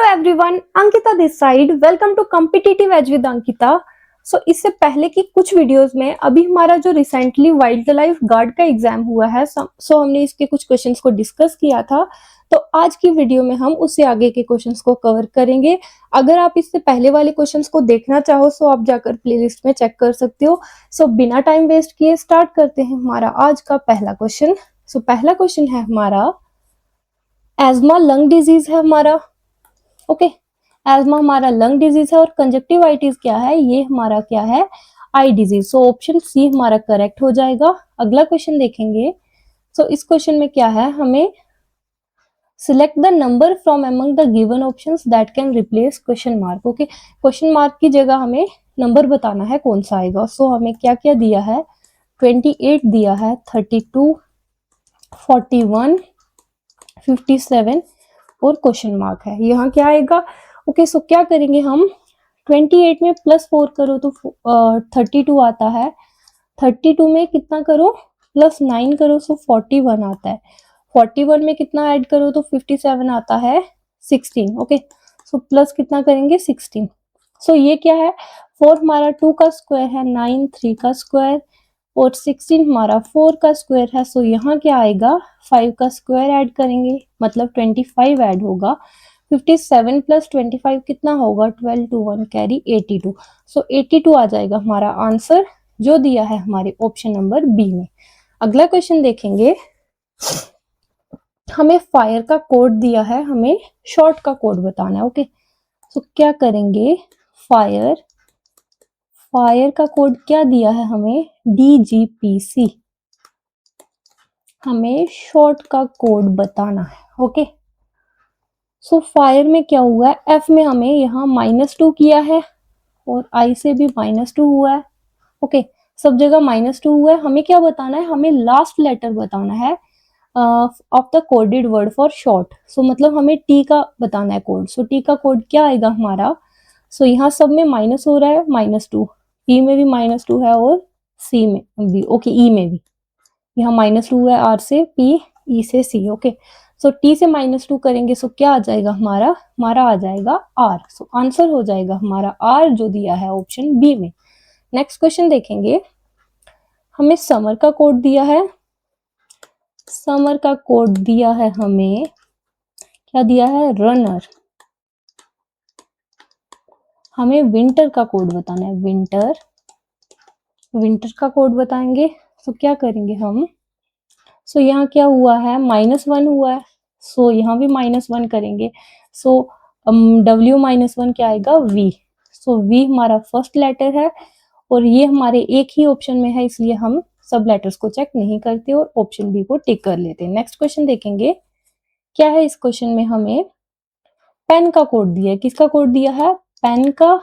Hello everyone, Ankita this side. Welcome to competitive edge with Ankita. इससे पहले की कुछ वीडियोस में अभी हमारा जो रिसेंटली वाइल्ड लाइफ गार्ड का एग्जाम हुआ है, हमने इसके कुछ क्वेश्चंस को डिस्कस किया था। तो आज की वीडियो में हम उससे आगे के क्वेश्चंस को कवर करेंगे। अगर आप इससे पहले वाले क्वेश्चंस को देखना चाहो तो आप जाकर प्लेलिस्ट में चेक कर सकते हो। बिना टाइम वेस्ट किए स्टार्ट करते हैं हमारा आज का पहला क्वेश्चन। पहला क्वेश्चन है हमारा, एजमा लंग डिजीज है हमारा। ओके, एजमा हमारा लंग डिजीज है और कंजक्टिवाइटिस क्या है, ये हमारा क्या है, आई डिजीज। ऑप्शन सी हमारा करेक्ट हो जाएगा। अगला क्वेश्चन देखेंगे। इस क्वेश्चन में क्या है, हमें select the number from among the given options that can replace question mark. Okay, question mark की जगह हमें नंबर बताना है कौन सा आएगा। हमें क्या क्या दिया है, 28 दिया है, 32, 41, 57 और क्वेश्चन मार्क है। यहाँ क्या आएगा। ओके, क्या करेंगे हम, 28 में +4 करो तो 32 आता है। 32 में कितना करो, +9 करो तो 41 आता है। 41 में कितना ऐड करो तो 57 आता है, 16। ओके, प्लस कितना करेंगे, 16। ये क्या है, 4 हमारा 2 का स्क्वायर है, 9 3 का स्क्वायर और 16 हमारा 4 का स्क्वायर है। यहाँ क्या आएगा, 5 का स्क्वायर ऐड करेंगे, मतलब 25 ऐड होगा। 57 + 25 कितना होगा, 12 2 1 कैरी 82। 82 आ जाएगा हमारा आंसर, जो दिया है हमारे ऑप्शन नंबर बी में। अगला क्वेश्चन देखेंगे। हमें फायर का कोड दिया है, हमें शॉर्ट का कोड बताना है। ओके, क्या करेंगे, फायर का कोड क्या दिया है हमें, DGPC। हमें शॉर्ट का कोड बताना है। ओके, फायर में क्या हुआ है, F में हमें यहाँ -2 किया है और I से भी -2 हुआ है। ओके, सब जगह -2 हुआ है। हमें क्या बताना है, हमें लास्ट लेटर बताना है of the coded word for short. मतलब हमें T का बताना है कोड। T का कोड क्या आएगा हमारा। यहाँ सब में माइनस हो रहा है, -2, P में भी -2 है और C में भी। ओके, E में भी यहाँ -2 है, R से P, E से C। ओके, T से -2 करेंगे क्या आ जाएगा हमारा आ जाएगा R। आंसर हो जाएगा हमारा R, जो दिया है ऑप्शन बी में। नेक्स्ट क्वेश्चन देखेंगे। हमें समर का कोड दिया है, समर का कोड दिया है हमें, क्या दिया है, रनर। हमें विंटर का कोड बताना है, विंटर का कोड बताएंगे। क्या करेंगे हम, यहाँ क्या हुआ है, -1 हुआ है, यहाँ भी -1 करेंगे। W -1 क्या आएगा, V। V हमारा फर्स्ट लेटर है और ये हमारे एक ही ऑप्शन में है, इसलिए हम सब लेटर्स को चेक नहीं करते और ऑप्शन बी को टिक कर लेते हैं। नेक्स्ट क्वेश्चन देखेंगे। क्या है इस क्वेश्चन में, हमें पेन का कोड दिया है। किसका कोड दिया है, पेन का।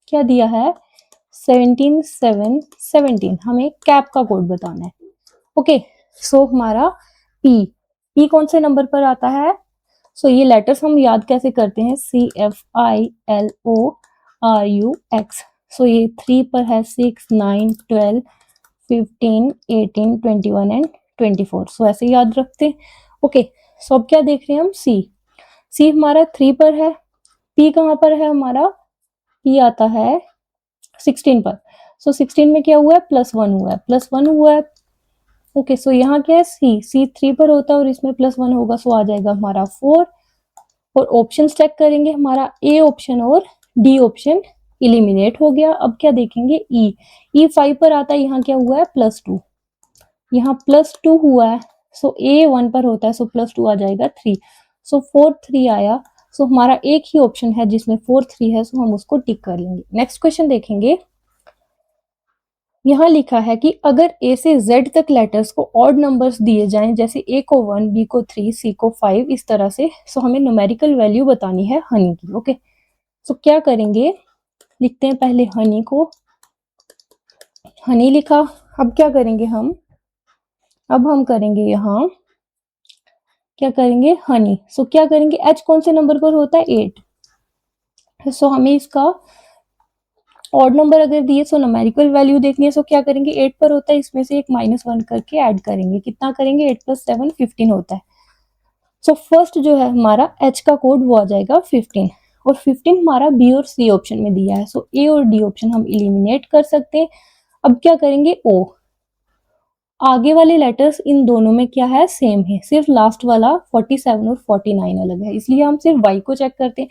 क्या दिया है, 17 7 17। हमें कैप का कोड बताना है। ओके, हमारा P कौन से नंबर पर आता है। ये लेटर्स हम याद कैसे करते हैं, CFILORUX। ये 3 पर है, 6 9 12 15 18 21 एंड 24। ऐसे याद रखते हैं। ओके, अब क्या देख रहे हैं हम, C हमारा 3 पर है। P कहाँ पर है हमारा, P आता है 16 पर। 16 में क्या हुआ है, +1 हुआ है, +1 हुआ है। ओके, यहाँ क्या है, C 3 पर होता है और इसमें +1 होगा, आ जाएगा हमारा 4। और ऑप्शन चेक करेंगे, हमारा A ऑप्शन और D ऑप्शन इलिमिनेट हो गया। अब क्या देखेंगे, E 5 पर आता है, यहाँ क्या हुआ है, +2। यहाँ +2 हुआ है, A 1 पर होता है, +2 आ जाएगा 3। 4 3 आया। हमारा एक ही ऑप्शन है जिसमें 4 3 है, हम उसको टिक कर लेंगे। नेक्स्ट क्वेश्चन देखेंगे। यहाँ लिखा है कि अगर A से Z तक लेटर्स को ऑड नंबर्स दिए जाएं, जैसे A को 1, B को 3, C को 5, इस तरह से, हमें न्यूमेरिकल वैल्यू बतानी है हनी की। ओके, क्या करेंगे, लिखते हैं पहले हनी को। हनी लिखा। अब क्या करेंगे हम, अब हम करेंगे यहाँ, क्या करेंगे, हनी। क्या करेंगे, H कौन से नंबर पर होता है, 8। हमें इसका ऑड नंबर अगर दिए न्यूमेरिकल वैल्यू देखनी है, क्या करेंगे, 8 पर होता है, इसमें से एक -1 करके ऐड करेंगे। कितना करेंगे, 8 + 7 15 होता है। सो फर्स्ट जो है हमारा एच का कोड वो आ जाएगा 15 और 15 हमारा बी और सी ऑप्शन में दिया है। सो ए और डी ऑप्शन हम इलिमिनेट कर सकते हैं। अब क्या करेंगे, ओ, आगे वाले लेटर्स इन दोनों में क्या है, सेम है, सिर्फ लास्ट वाला 47 और 49 अलग है, इसलिए हम सिर्फ y को चेक करते हैं।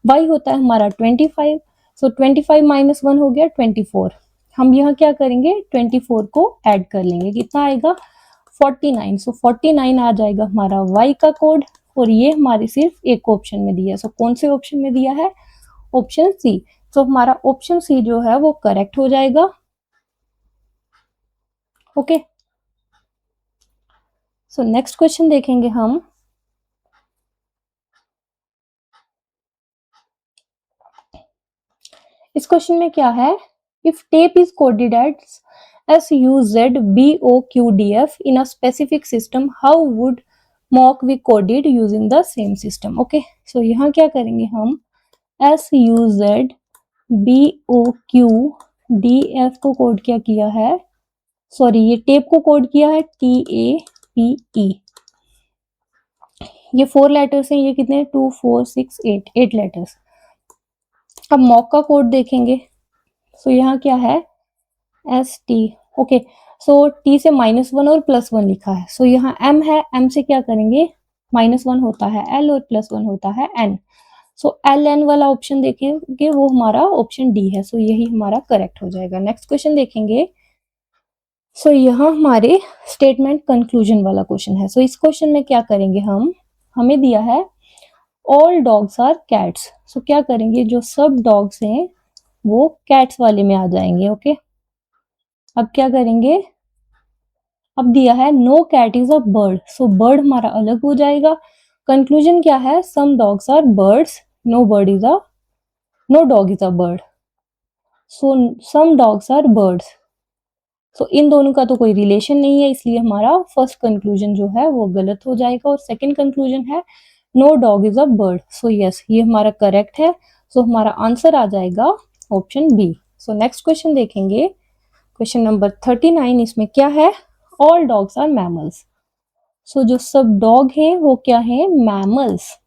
y होता है हमारा 25, सो 25 माइनस 1 हो गया 24। हम यहाँ क्या करेंगे, 24 को ऐड कर लेंगे, कितना आएगा 49। सो 49 आ जाएगा हमारा y का कोड और ये हमारे सिर्फ एक ऑप्शन में दिया है। सो कौन से ऑप्शन में दिया है, ऑप्शन सी। सो हमारा ऑप्शन सी जो है वो करेक्ट हो जाएगा। ओके, सो नेक्स्ट क्वेश्चन देखेंगे हम। इस क्वेश्चन में क्या है, if tape is coded as SUZBOQDF in a specific system, how would mock be coded using the same system? Okay, so यहाँ क्या करेंगे हम, SUZBOQDF को कोड क्या किया है, सॉरी ये टेप को कोड किया है TAPE। ये 4 लेटर्स हैं, ये कितने 2 4 6 8 लेटर्स। अब मॉक का कोड देखेंगे। सो यहाँ क्या है, ST। ओके, सो T से -1 और +1 लिखा है। सो यहाँ M है, M से क्या करेंगे, -1 होता है L और +1 होता है N। सो LN वाला ऑप्शन देखेंगे, वो हमारा ऑप्शन डी है। सो यही हमारा करेक्ट हो जाएगा। नेक्स्ट क्वेश्चन देखेंगे। सो यहाँ हमारे स्टेटमेंट कंक्लूजन वाला क्वेश्चन है। सो इस क्वेश्चन में क्या करेंगे हम, हमें दिया है ऑल डॉग्स आर कैट्स। सो क्या करेंगे, जो सब डॉग्स हैं वो कैट्स वाले में आ जाएंगे। ओके, अब क्या करेंगे, अब दिया है no cat is a bird. So bird हमारा अलग हो जाएगा। कंक्लूजन क्या है, some dogs are birds, no bird is a, no dog is a bird. So some dogs are birds. So इन दोनों का तो कोई रिलेशन नहीं है, इसलिए हमारा फर्स्ट कंक्लूजन जो है वो गलत हो जाएगा। और सेकंड कंक्लूजन है no dog is a bird. So yes, ये हमारा करेक्ट है। सो हमारा आंसर आ जाएगा option B. So next question देखेंगे, क्वेश्चन नंबर 39। इसमें क्या है, all dogs are mammals. So जो सब डॉग हैं वो क्या है, मैमल्स।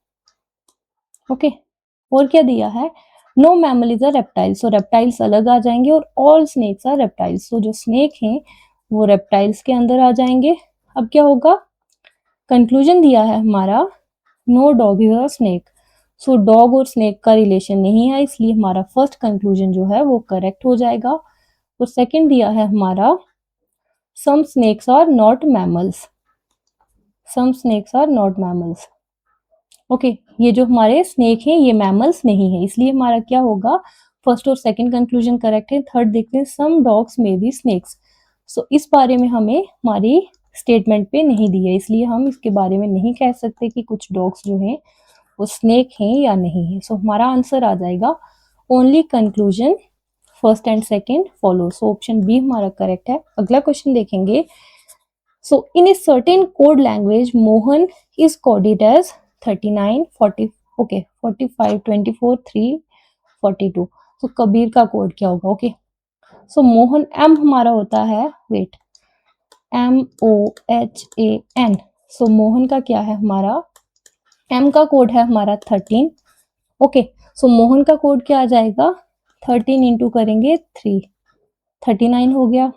ओके, और क्या दिया है, no mammal is a reptile. So reptiles अलग आ जाएंगे और all snakes are reptiles. So जो स्नेक हैं वो रेप्टाइल्स के अंदर आ जाएंगे। अब क्या होगा, कंक्लूजन दिया है हमारा no dog is a snake. So dog और स्नेक का रिलेशन नहीं है, इसलिए हमारा फर्स्ट कंक्लूजन जो है वो करेक्ट हो जाएगा। और सेकंड दिया है हमारा some snakes are not mammals, some snakes are not mammals. Okay, ये जो हमारे स्नेक हैं ये मैमल्स नहीं है, इसलिए हमारा क्या होगा, फर्स्ट और सेकंड कंक्लूजन करेक्ट है। थर्ड देखते हैं, some dogs may be snakes. So इस बारे में हमें हमारी स्टेटमेंट पे नहीं दिया, इसलिए हम इसके बारे में नहीं कह सकते कि कुछ डॉग्स जो हैं वो स्नेक हैं या नहीं है। सो हमारा आंसर आ जाएगा only conclusion first and second follow. So option B हमारा करेक्ट है। अगला क्वेश्चन देखेंगे। So in a certain code language, Mohan is coded as 39, 40, okay, 45, 24, 3, 42. So Kabir का कोड क्या होगा, ओके। सो मोहन M हमारा होता है, वेट, MOHAN। सो मोहन का क्या है हमारा, M का कोड है हमारा 13। ओके, सो मोहन का कोड क्या आ जाएगा, 13 इंटू करेंगे 3, 39 हो गया।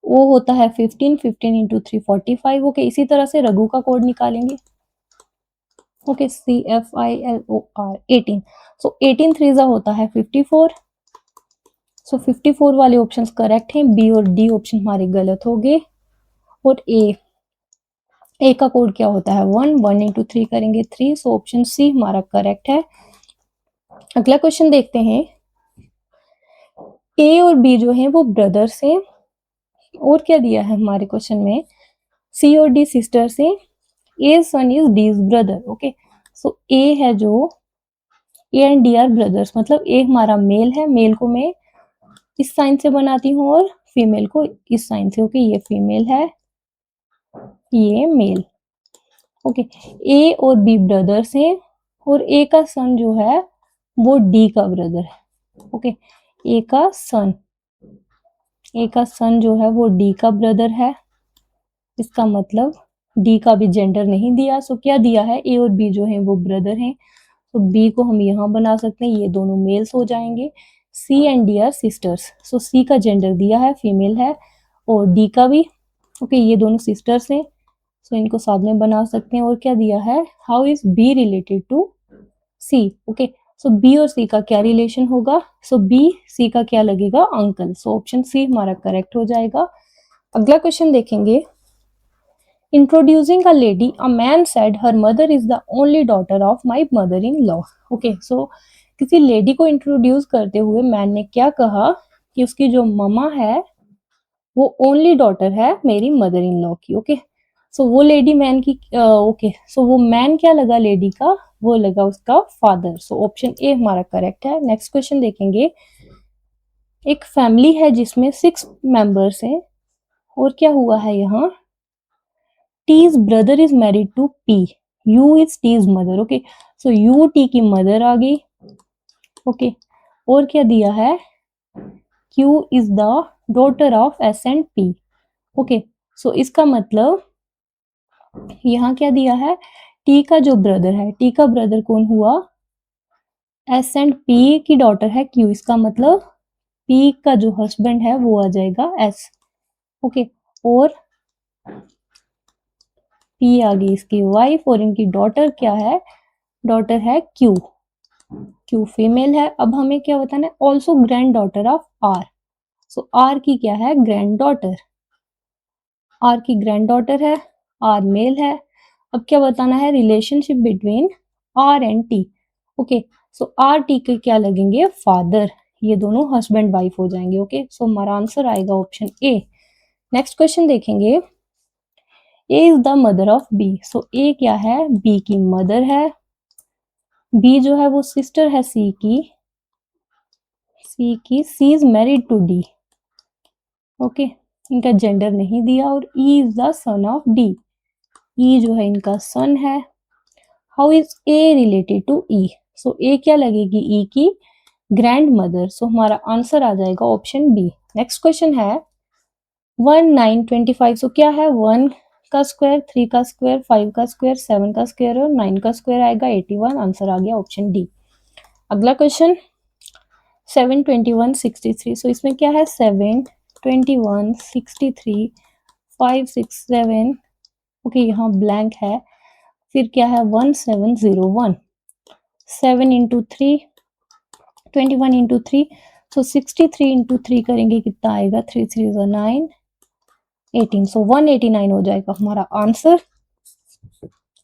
वो होता है 15, 15 इंटू 3 45। ओके, इसी तरह से रघु का कोड निकालेंगे। Okay, CFILOR 18। सो 18 थ्रीजा होता है 54। सो 54 वाले ऑप्शंस करेक्ट हैं, बी और डी ऑप्शन हमारे गलत हो गए। और ए का कोड क्या होता है 1, 1 इंटू 3 करेंगे 3। सो ऑप्शन सी हमारा करेक्ट है। अगला क्वेश्चन देखते हैं। ए और बी जो है वो ब्रदर्स हैं। और क्या दिया है हमारे क्वेश्चन में, सी और डी सिस्टर्स हैं। ए सन इज डी ब्रदर। ओके, सो ए है जो, A and D R brothers, मतलब ए हमारा मेल है, मेल को मैं इस साइन से बनाती हूँ और फीमेल को इस साइन से। ओके, ये फीमेल है, ये मेल। ओके, ए और बी ब्रदर्स हैं और ए का सन जो है वो डी का ब्रदर है। ओके, ए का सन जो है वो डी का ब्रदर है। इसका मतलब डी का भी जेंडर नहीं दिया, सो क्या दिया है, ए और बी जो है वो ब्रदर हैं, तो बी को हम यहाँ बना सकते हैं, ये दोनों मेल्स हो जाएंगे। सी एंड डी आर सिस्टर्स, सो सी का जेंडर दिया है, फीमेल है, और डी का भी, ओके ये दोनों सिस्टर्स हैं, सो इनको साथ में बना सकते हैं। और क्या दिया है, how is B related to C, okay so B और सी का क्या रिलेशन होगा, सो बी सी का क्या लगेगा, अंकल, सो ऑप्शन सी हमारा करेक्ट हो जाएगा। अगला क्वेश्चन देखेंगे, introducing a lady, a man said her mother is the only daughter of my mother in law, okay so किसी लेडी को इंट्रोड्यूस करते हुए मैन ने क्या कहा कि उसकी जो ममा है वो ओनली डॉटर है मेरी मदर इन लॉ की, ओके सो वो लेडी मैन की, ओके सो वो मैन क्या लगा लेडी का, वो लगा उसका फादर, सो ऑप्शन ए हमारा करेक्ट है। नेक्स्ट क्वेश्चन देखेंगे, एक फैमिली है जिसमें 6 मेंबर्स हैं, और क्या हुआ है यहाँ, T's brother is married to P, U is T's mother, okay so U T की मदर आ गई, ओके और क्या दिया है, Q is the daughter of S and P, okay so इसका मतलब यहाँ क्या दिया है, टी का जो ब्रदर है, टी का ब्रदर कौन हुआ, एस एंड पी की डॉटर है क्यू, इसका मतलब पी का जो हस्बैंड है वो आ जाएगा एस, ओके और पी आ गई इसकी वाइफ, और इनकी डॉटर क्या है, डॉटर है क्यू, क्यू फीमेल है। अब हमें क्या बताना है, also grand daughter of R, so R की क्या है, ग्रैंड डॉटर, आर की ग्रैंड डॉटर है, आर मेल है। अब क्या बताना है, relationship between R and T, okay so R T के क्या लगेंगे, फादर, ये दोनों हस्बैंड वाइफ हो जाएंगे, ओके सो हमारा आंसर आएगा ऑप्शन ए। नेक्स्ट क्वेश्चन देखेंगे, A is the mother of B, so A क्या है, बी की मदर है, बी जो है वो सिस्टर है सी की, C is married to D, okay इनका जेंडर नहीं दिया, और E is the son of D, E जो है इनका सन है। How is A related to E, so A क्या लगेगी, ई की ग्रैंड मदर, सो हमारा आंसर आ जाएगा ऑप्शन बी। नेक्स्ट क्वेश्चन है 1 9 25, सो क्या है, 1 का स्क्वायर, 3 का स्क्वायर, 5 का स्क्वायर, 7 का स्क्वायर और 9 का स्क्वायर आएगा 81, आंसर आ गया ऑप्शन डी। अगला क्वेश्चन 7 21 63, सो इसमें क्या है, 7 21 63 5 6 7, ओके यहाँ ब्लैंक है, फिर क्या है 1701, 7 इंटू 3 21 इंटू 3, सो 63 इंटू 3 करेंगे कितना आएगा, 3 3 9 18, सो 189 हो जाएगा हमारा आंसर।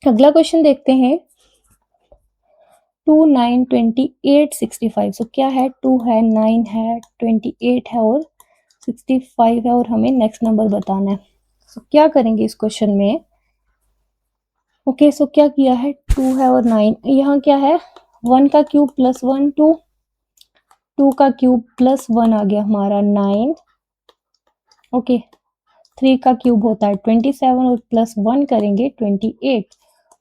अगला क्वेश्चन देखते हैं 2 9 28 65, सो क्या है, 2 है, 9 है, 28 है और 65 है, और हमें नेक्स्ट नंबर बताना है। सो क्या करेंगे इस क्वेश्चन में, ओके सो क्या किया है, 2 है और 9, यहाँ क्या है, 1 का क्यूब प्लस 1 2, 2 का क्यूब प्लस 1 आ गया हमारा 9, ओके 3 का क्यूब होता है 27 और प्लस 1 करेंगे 28,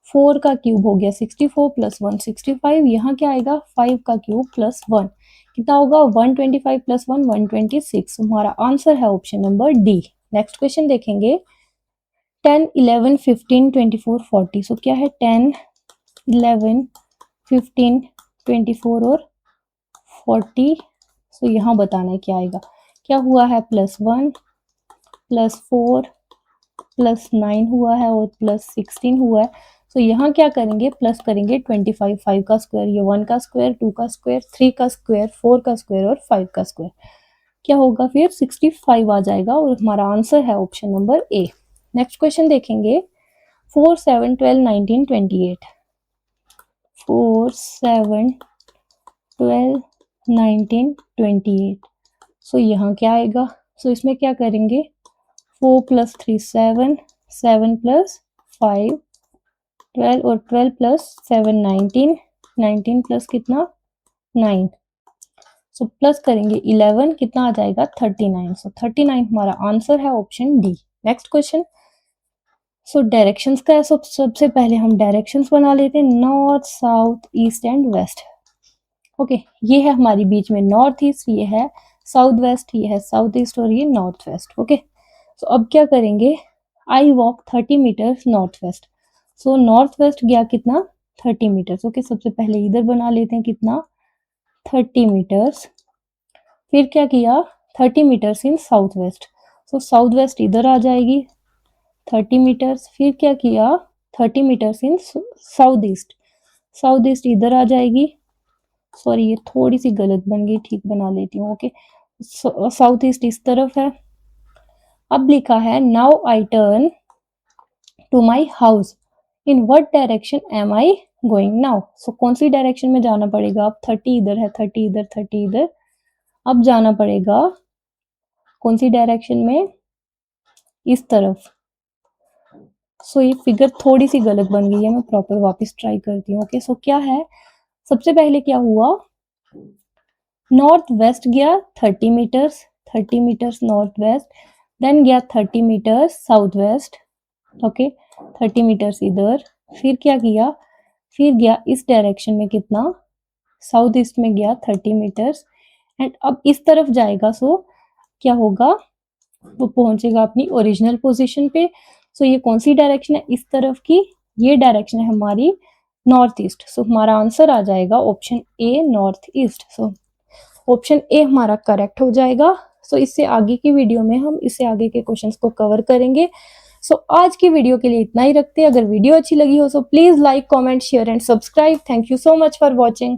4 का क्यूब हो गया 64 प्लस 1 65, यहाँ क्या आएगा 5 का क्यूब प्लस 1 कितना होगा 125 प्लस 1 126, हमारा आंसर है option number D. Next question देखेंगे 10 11 15 24 40, सो क्या है 10 11 15 24 और 40, सो यहाँ बताना है क्या आएगा, क्या हुआ है प्लस 1 प्लस 4 प्लस 9 हुआ है और प्लस 16 हुआ है, सो यहाँ क्या करेंगे, प्लस करेंगे 25, 5 का स्क्वायर, ये 1 का स्क्वायर, 2 का स्क्वायर, 3 का स्क्वायर, 4 का स्क्वायर और 5 का स्क्वायर, क्या होगा फिर 65 आ जाएगा, और हमारा आंसर है option number A. Next question देखेंगे 4 7 12 19 28, 4 7 12 19 28, सो यहाँ क्या आएगा, सो इसमें क्या करेंगे 4 प्लस 3 7, 7 प्लस 5 12 और 12 प्लस 7 19, 19 प्लस कितना 9, सो प्लस करेंगे 11 कितना आ जाएगा 39, सो 39 हमारा आंसर है option D. Next question, so directions का है, सबसे पहले हम डायरेक्शंस बना लेते हैं, north south east and west, okay ये है हमारी बीच में नॉर्थ ईस्ट, ये है साउथ वेस्ट, ये है साउथ ईस्ट और ये नॉर्थ वेस्ट, ओके सो अब क्या करेंगे, I walk 30 metres north west. So north west गया कितना 30 मीटर्स। ओके, सबसे पहले इधर बना लेते हैं कितना 30 मीटर्स। फिर क्या किया 30 metres in south west. So south west इधर आ जाएगी 30 मीटर्स। फिर क्या किया 30 metres in south east. South east इधर आ जाएगी, सॉरी ये थोड़ी सी गलत बन गई, ठीक बना लेती हूँ। ओके, साउथ ईस्ट इस तरफ है। अब लिखा है now I turn to my house, in what direction am I going now. So कौन सी डायरेक्शन में जाना पड़ेगा, अब 30 इधर है, 30 इधर, 30 इधर, अब जाना पड़ेगा कौन सी डायरेक्शन में, इस तरफ। सो ये फिगर थोड़ी सी गलत बन गई है, मैं प्रॉपर वापस ट्राई करती हूँ। ओके, सो क्या है, सबसे पहले क्या हुआ नॉर्थ वेस्ट गया 30 metres, 30 metres north west, then गया 30 metres south west. Okay, 30 metres इधर। फिर क्या किया, फिर गया इस डायरेक्शन में कितना साउथ ईस्ट में गया 30 मीटर्स, एंड अब इस तरफ जाएगा। सो क्या होगा, वो पहुंचेगा अपनी ओरिजिनल पोजीशन पे। सो ये कौन सी डायरेक्शन है, इस तरफ की, ये डायरेक्शन है हमारी नॉर्थ ईस्ट। सो हमारा आंसर आ जाएगा option A north east. So option A हमारा करेक्ट हो जाएगा। सो इससे आगे की वीडियो में हम इससे आगे के क्वेश्चंस को कवर करेंगे। सो आज की वीडियो के लिए इतना ही रखते हैं। अगर वीडियो अच्छी लगी हो तो please like, comment, share and subscribe. Thank you so much for watching.